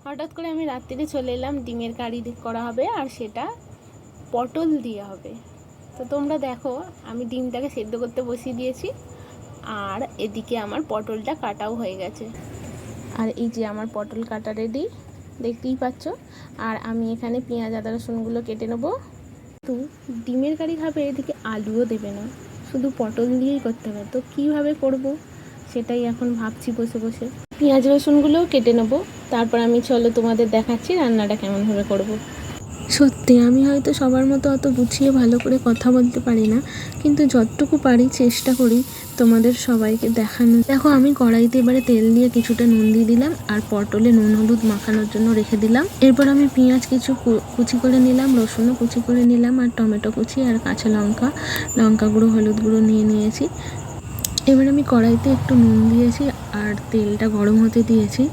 হঠাৎ করে আমি রাত্রিরে চলে এলাম, ডিমের কারি করা হবে আর সেটা পটল দিয়ে হবে। তো তোমরা দেখো আমি ডিমটাকে সেদ্ধ করতে বসিয়ে দিয়েছি আর এদিকে আমার পটলটা কাটাও হয়ে গেছে। আর এই যে আমার পটল কাটা রেডি, দেখতেই পাচ্ছ। আর আমি এখানে পেঁয়াজ আদা রসুনগুলো কেটে নেবো। তো ডিমের কারি খাবে, এদিকে আলুও দেবে না, শুধু পটল দিয়েই করতে হবে। তো কীভাবে করব সেটাই এখন ভাবছি বসে বসে। পেঁয়াজ রসুনগুলোও কেটে নেবো, তারপর আমি চলো তোমাদের দেখাচ্ছি রান্নাটা কেমনভাবে করব। সত্যি আমি হয়তো সবার মতো অত গুছিয়ে ভালো করে কথা বলতে পারি না, কিন্তু যতটুকু পারি চেষ্টা করি তোমাদের সবাইকে দেখানো। দেখো আমি কড়াইতে এবারে তেল দিয়ে কিছুটা নুন দিয়ে দিলাম আর পটলে নুন হলুদ মাখানোর জন্য রেখে দিলাম। এরপর আমি পেঁয়াজ কিছু কুচি করে নিলাম, রসুনও কুচি করে নিলাম আর টমেটো কুচি আর কাঁচা লঙ্কা গুঁড়ো হলুদ গুঁড়ো নিয়ে নিয়েছি। এবার আমি কড়াইতে একটু নুন দিয়েছি আর তেলটা গরম হতে দিয়েছি।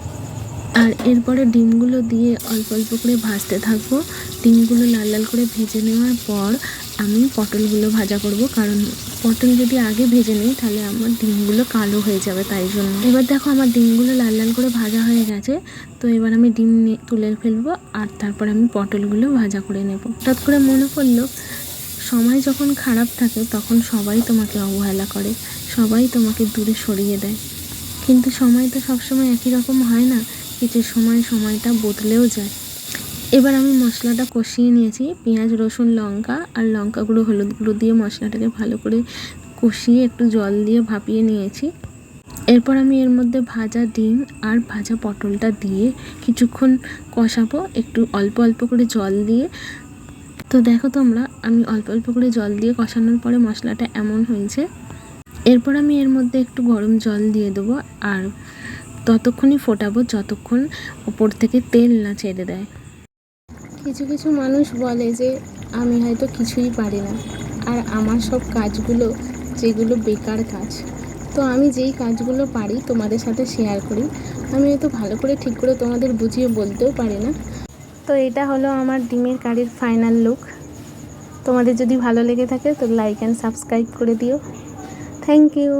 আর এরপরে ডিমগুলো দিয়ে অল্প অল্প করে ভাজতে থাকবো। ডিমগুলো লাল লাল করে ভেজে নেওয়ার পর আমি পটলগুলো ভাজা করব, কারণ পটল যদি আগে ভেজে নিই তাহলে আমার ডিমগুলো কালো হয়ে যাবে, তাই জন্য। এবার দেখো আমার ডিমগুলো লাল লাল করে ভাজা হয়ে গেছে। তো এবার আমি ডিম তুলে ফেলবো আর তারপর আমি পটলগুলো ভাজা করে নেব। হঠাৎ করে মনে পড়লো, সময় যখন খারাপ থাকে তখন সবাই তোমাকে অবহেলা করে, সবাই তোমাকে দূরে সরিয়ে দেয়, কিন্তু সময় তো সবসময় একই রকম হয় না, কিছু সময় সময়টা বদলেও যায়। এবার আমি মশলাটা কষিয়ে নিয়েছি, পেঁয়াজ রসুন লঙ্কা আর লঙ্কা গুঁড়ো হলুদ গুঁড়ো দিয়ে মশলাটাকে ভালো করে কষিয়ে একটু জল দিয়ে ভাপিয়ে নিয়েছি। এরপর আমি এর মধ্যে ভাজা ডিম আর ভাজা পটলটা দিয়ে কিছুক্ষণ কষাবো, একটু অল্প অল্প করে জল দিয়ে। তো দেখো তোমরা, আমি অল্প অল্প করে জল দিয়ে কষানোর পরে মশলাটা এমন হয়েছে। এরপর আমি এর মধ্যে একটু গরম জল দিয়ে দেবো আর ততক্ষণই ফোটাবো যতক্ষণ ওপর থেকে তেল না ছেড়ে দেয়। কিছু কিছু মানুষ বলে যে আমি হয়তো কিছুই পারি না, আর আমার সব কাজগুলো যেগুলো বেকার কাজ। তো আমি যেই কাজগুলো পারি তোমাদের সাথে শেয়ার করি। আমি হয়তো ভালো করে ঠিক করে তোমাদের বুঝিয়ে বলতেও পারি না। তো এটা হলো আমার ডিমের কারির ফাইনাল লুক। তোমাদের যদি ভালো লেগে থাকে তো লাইক অ্যান্ড সাবস্ক্রাইব করে দিও। Thank you.